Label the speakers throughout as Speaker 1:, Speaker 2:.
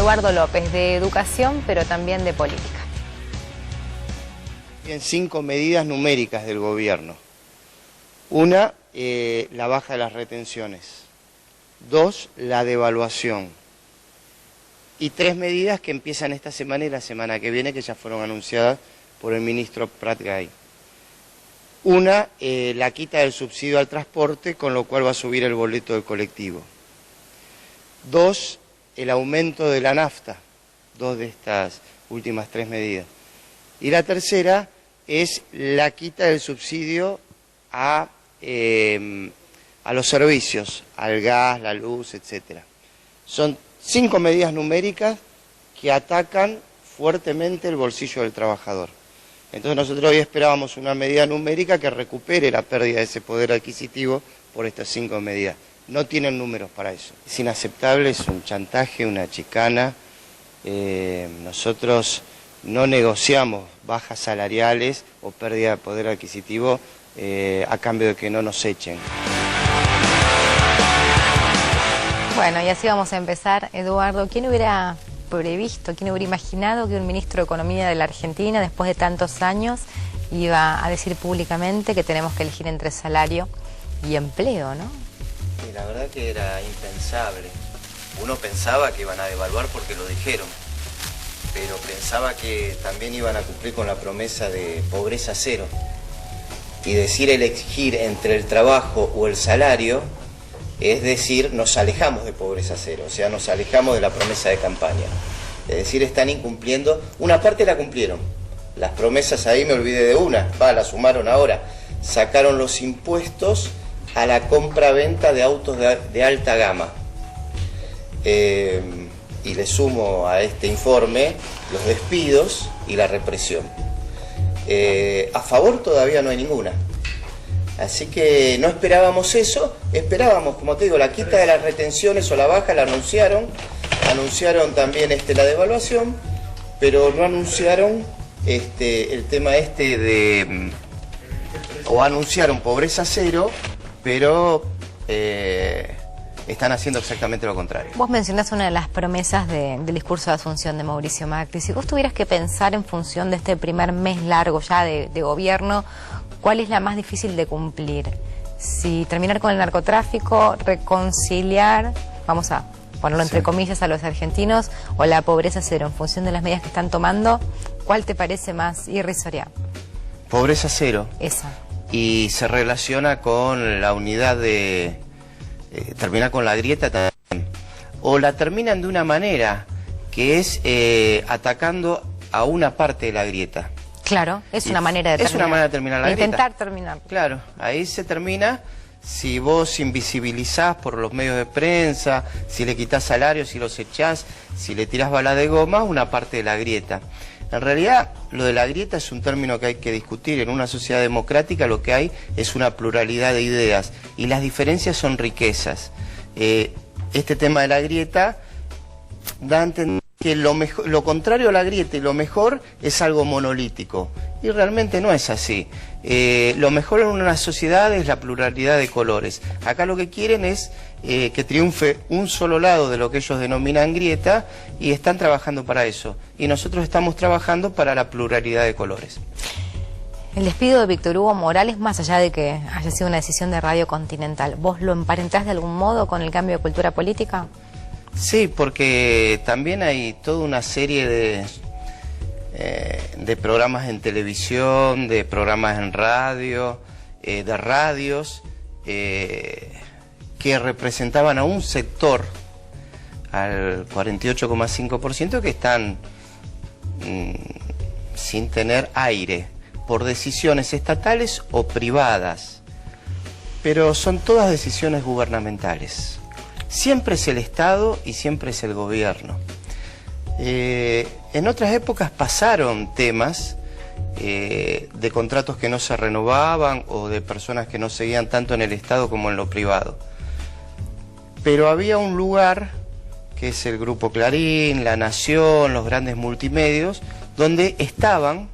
Speaker 1: Eduardo López, de educación, pero también de política.
Speaker 2: Bien, 5 medidas numéricas del gobierno. Una, la baja de las retenciones. 2, la devaluación. Y 3 medidas que empiezan esta semana y la semana que viene, que ya fueron anunciadas por el ministro Prat Gai. Una, la quita del subsidio al transporte, con lo cual va a subir el boleto del colectivo. 2, el aumento de la nafta. 2 de estas últimas 3 medidas. Y la tercera es la quita del subsidio a los servicios, al gas, la luz, etc. Son 5 medidas numéricas que atacan fuertemente el bolsillo del trabajador. Entonces nosotros hoy esperábamos una medida numérica que recupere la pérdida de ese poder adquisitivo por estas 5 medidas. No tienen números para eso. Es inaceptable, es un chantaje, una chicana. Nosotros no negociamos bajas salariales o pérdida de poder adquisitivo a cambio de que no nos echen.
Speaker 1: Bueno, y así vamos a empezar. Eduardo, ¿quién hubiera previsto, quién hubiera imaginado que un ministro de Economía de la Argentina, después de tantos años, iba a decir públicamente que tenemos que elegir entre salario y empleo, ¿no?
Speaker 2: Sí, la verdad que era impensable. Uno pensaba que iban a devaluar porque lo dijeron, pero pensaba que también iban a cumplir con la promesa de pobreza cero. Y decir elegir entre el trabajo o el salario, es decir, nos alejamos de pobreza cero, o sea, nos alejamos de la promesa de campaña. Es decir, están incumpliendo, una parte la cumplieron, las promesas ahí me olvidé de una, la sumaron ahora, sacaron los impuestos a la compra-venta de autos de alta gama. Y le sumo a este informe los despidos y la represión. A favor todavía no hay ninguna. Así que no esperábamos eso, esperábamos, como te digo, la quita de las retenciones o la baja, la anunciaron también la devaluación, pero no anunciaron el tema o anunciaron pobreza cero, pero están haciendo exactamente lo contrario.
Speaker 1: Vos mencionás una de las promesas del discurso de Asunción de Mauricio Macri. Si vos tuvieras que pensar en función de este primer mes largo ya de gobierno, ¿cuál es la más difícil de cumplir? Si terminar con el narcotráfico, reconciliar, vamos a ponerlo entre comillas, a los argentinos, o la pobreza cero, en función de las medidas que están tomando, ¿cuál te parece más irrisoria?
Speaker 2: Pobreza cero.
Speaker 1: Esa.
Speaker 2: Y se relaciona con la unidad de... terminar con la grieta también. O la terminan de una manera, que es atacando a una parte de la grieta.
Speaker 1: Claro, es una manera de terminar.
Speaker 2: Es una manera de terminar la grieta.
Speaker 1: Intentar terminar.
Speaker 2: Claro, ahí se termina si vos invisibilizás por los medios de prensa, si le quitás salarios, si los echás, si le tirás bala de goma, una parte de la grieta. En realidad, lo de la grieta es un término que hay que discutir. En una sociedad democrática lo que hay es una pluralidad de ideas y las diferencias son riquezas. Este tema de la grieta da a entender que lo contrario a la grieta y lo mejor es algo monolítico. Y realmente no es así. Lo mejor en una sociedad es la pluralidad de colores. Acá lo que quieren es que triunfe un solo lado de lo que ellos denominan grieta y están trabajando para eso. Y nosotros estamos trabajando para la pluralidad de colores.
Speaker 1: El despido de Víctor Hugo Morales, más allá de que haya sido una decisión de Radio Continental, ¿vos lo emparentás de algún modo con el cambio de cultura política?
Speaker 2: Sí, porque también hay toda una serie de programas en televisión, de programas en radio, de radios, que representaban a un sector, al 48,5%, que están sin tener aire, por decisiones estatales o privadas, pero son todas decisiones gubernamentales. Siempre es el Estado y siempre es el gobierno. En otras épocas pasaron temas de contratos que no se renovaban o de personas que no seguían tanto en el Estado como en lo privado. Pero había un lugar, que es el Grupo Clarín, La Nación, los grandes multimedios, donde estaban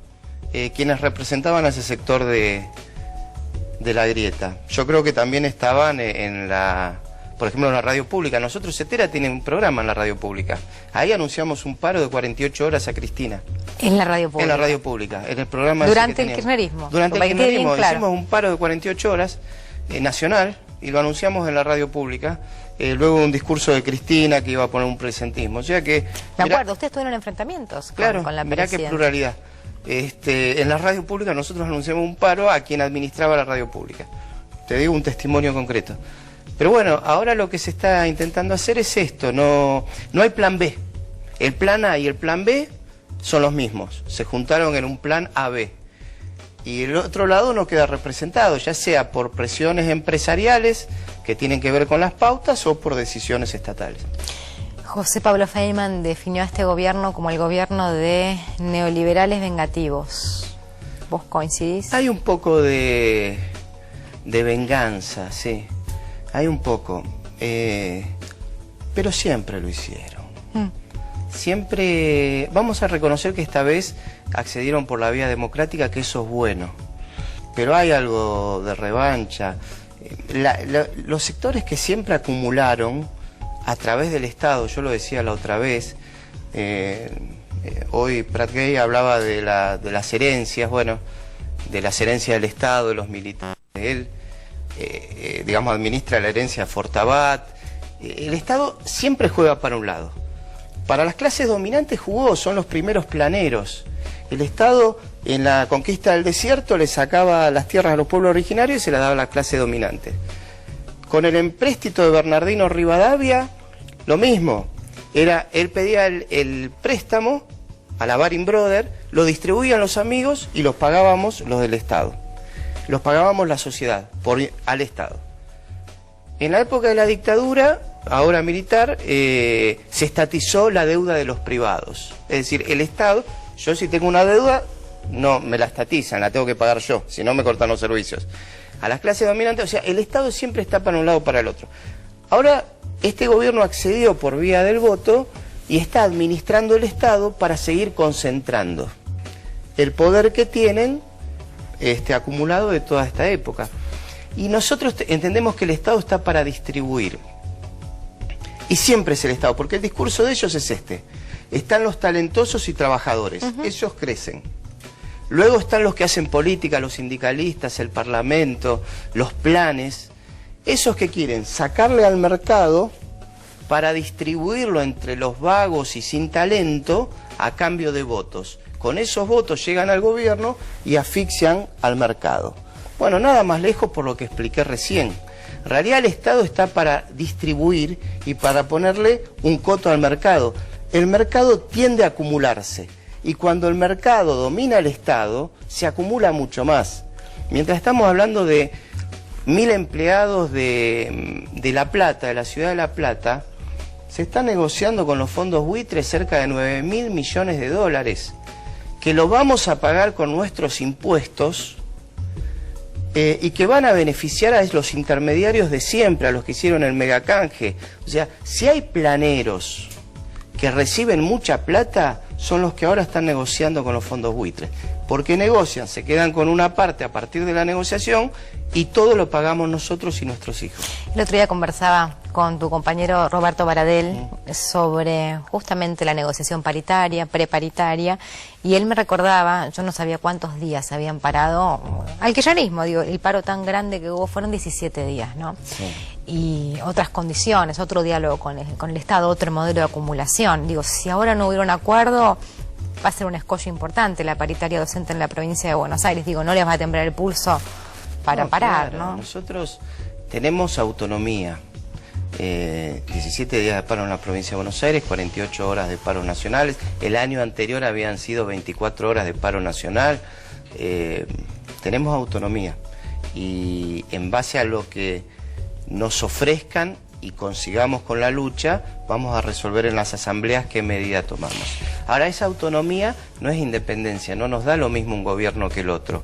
Speaker 2: quienes representaban a ese sector de la grieta. Yo creo que también estaban en la por ejemplo, en la radio pública. Nosotros, CETERA tiene un programa en la radio pública. Ahí anunciamos un paro de 48 horas a Cristina.
Speaker 1: En la radio pública.
Speaker 2: En la radio pública, en el programa
Speaker 1: Durante el kirchnerismo.
Speaker 2: Durante el kirchnerismo
Speaker 1: claro.
Speaker 2: hicimos un paro de 48 horas nacional y lo anunciamos en la radio pública. Luego un discurso de Cristina que iba a poner un presentismo. O sea que...
Speaker 1: Me acuerdo, ustedes tuvieron enfrentamientos
Speaker 2: claro,
Speaker 1: con la
Speaker 2: mirá
Speaker 1: presidencia.
Speaker 2: qué pluralidad. En la radio pública nosotros anunciamos un paro a quien administraba la radio pública. Te digo un testimonio concreto. Pero bueno, ahora lo que se está intentando hacer es esto, no hay plan B. El plan A y el plan B son los mismos, se juntaron en un plan AB. Y el otro lado no queda representado, ya sea por presiones empresariales que tienen que ver con las pautas o por decisiones estatales.
Speaker 1: José Pablo Feynman definió a este gobierno como el gobierno de neoliberales vengativos. ¿Vos coincidís?
Speaker 2: Hay un poco de venganza, sí, hay un poco, pero siempre lo hicieron. Siempre, vamos a reconocer que esta vez accedieron por la vía democrática, que eso es bueno, pero hay algo de revancha. Los sectores que siempre acumularon a través del Estado, yo lo decía la otra vez, hoy Prat Gay hablaba de las herencias, bueno, de las herencias del Estado, de los militares. Él, digamos, administra la herencia Fortabat. El Estado siempre juega para un lado. Para las clases dominantes jugó, son los primeros planeros. El Estado en la conquista del desierto le sacaba las tierras a los pueblos originarios y se las daba a la clase dominante. Con el empréstito de Bernardino Rivadavia, lo mismo. Él pedía el préstamo a la Baring Brothers, lo distribuían los amigos y los pagábamos los del Estado. Los pagábamos la sociedad, al Estado. En la época de la dictadura, ahora militar, se estatizó la deuda de los privados. Es decir, el Estado, yo si tengo una deuda, no me la estatizan, la tengo que pagar yo, si no me cortan los servicios. A las clases dominantes, o sea, el Estado siempre está para un lado o para el otro. Ahora, este gobierno accedió por vía del voto y está administrando el Estado para seguir concentrando el poder que tienen acumulado de toda esta época. Y nosotros entendemos que el Estado está para distribuir. Y siempre es el Estado, porque el discurso de ellos es este. Están los talentosos y trabajadores, ellos crecen. Luego están los que hacen política, los sindicalistas, el Parlamento, los planes. Esos que quieren sacarle al mercado para distribuirlo entre los vagos y sin talento a cambio de votos. Con esos votos llegan al gobierno y asfixian al mercado. Bueno, nada más lejos por lo que expliqué recién. En realidad el Estado está para distribuir y para ponerle un coto al mercado. El mercado tiende a acumularse y cuando el mercado domina el Estado, se acumula mucho más. Mientras estamos hablando de 1000 empleados de La Plata, de la ciudad de La Plata, se está negociando con los fondos buitres cerca de 9.000 millones de dólares, que lo vamos a pagar con nuestros impuestos y que van a beneficiar a los intermediarios de siempre, a los que hicieron el megacanje. O sea, si hay planeros que reciben mucha plata, son los que ahora están negociando con los fondos buitres. Porque negocian, se quedan con una parte a partir de la negociación y todo lo pagamos nosotros y nuestros hijos.
Speaker 1: El otro día conversaba con tu compañero Roberto Baradel sobre justamente la negociación paritaria, preparitaria, y él me recordaba, yo no sabía cuántos días habían parado, al kirchnerismo, digo, el paro tan grande que hubo fueron 17 días, ¿no? Sí. Y otras condiciones, otro diálogo con el Estado, otro modelo de acumulación. Digo, si ahora no hubiera un acuerdo, va a ser un escollo importante la paritaria docente en la provincia de Buenos Aires. Digo, no les va a temblar el pulso para parar,
Speaker 2: claro,
Speaker 1: ¿no?
Speaker 2: Nosotros tenemos autonomía. 17 días de paro en la provincia de Buenos Aires, 48 horas de paro nacionales. El año anterior habían sido 24 horas de paro nacional. Tenemos autonomía y en base a lo que nos ofrezcan y consigamos con la lucha, vamos a resolver en las asambleas qué medida tomamos. Ahora, esa autonomía no es independencia, no nos da lo mismo un gobierno que el otro.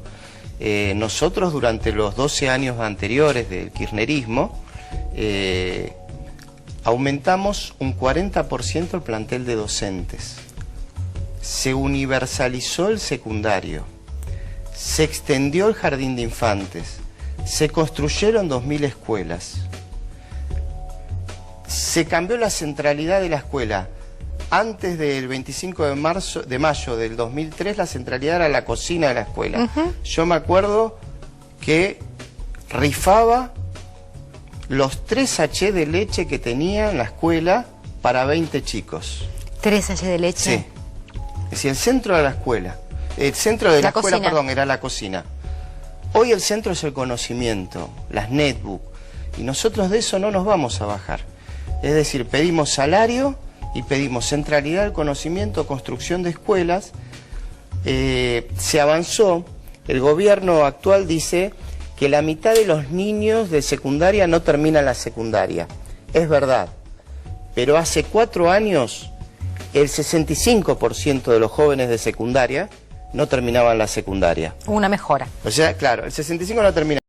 Speaker 2: Nosotros durante los 12 años anteriores del kirchnerismo aumentamos un 40% el plantel de docentes, se universalizó el secundario, se extendió el jardín de infantes, se construyeron 2000 escuelas. Se cambió la centralidad de la escuela. Antes del 25 de mayo del 2003, la centralidad era la cocina de la escuela. Yo me acuerdo que rifaba los 3 sachets de leche que tenía en la escuela para 20 chicos.
Speaker 1: ¿3 sachets de leche?
Speaker 2: Sí. Es decir, el centro de la escuela. El centro de la escuela,
Speaker 1: cocina.
Speaker 2: perdón, era la cocina. Hoy el centro es el conocimiento, las netbooks. Y nosotros de eso no nos vamos a bajar. Es decir, pedimos salario y pedimos centralidad del conocimiento, construcción de escuelas. Se avanzó. El gobierno actual dice que la mitad de los niños de secundaria no terminan la secundaria. Es verdad, pero hace 4 años el 65% de los jóvenes de secundaria no terminaban la secundaria.
Speaker 1: Una mejora.
Speaker 2: O sea, claro, el 65% no termina.